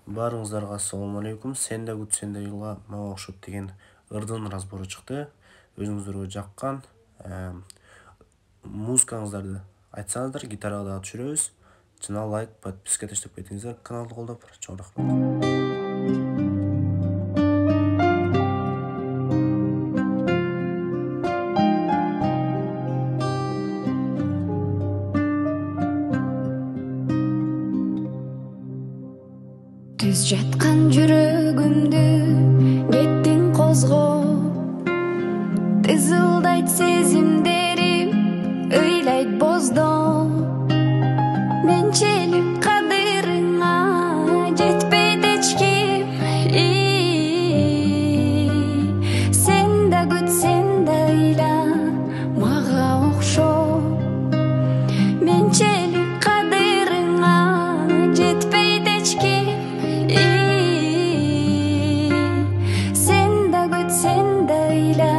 Баарыңыздарга ассаламу алейкум. Сен да күт, сен да йылга мага окшоп деген ырдын разбору чыкты. Өзүңүздөргө жаккан музыкаңыздарды айтсаңыздар, гитарага дагы түшүрөбүз. Жана лайк, подписка таштап кетиңиздер, каналды колдоп. Чоң рахмат. Түз жаткан жүрөгүмдү кеттиң козгоп, тызылдайт сезимдерим, ыйлайт боздоп. Менчелик кадырыңа жетпейт эч ким. Сен да күт, сен да ыйла, мага окшоп. Менчелик кадырыңа жетпейт эч ким. Sen de güt, sen de ile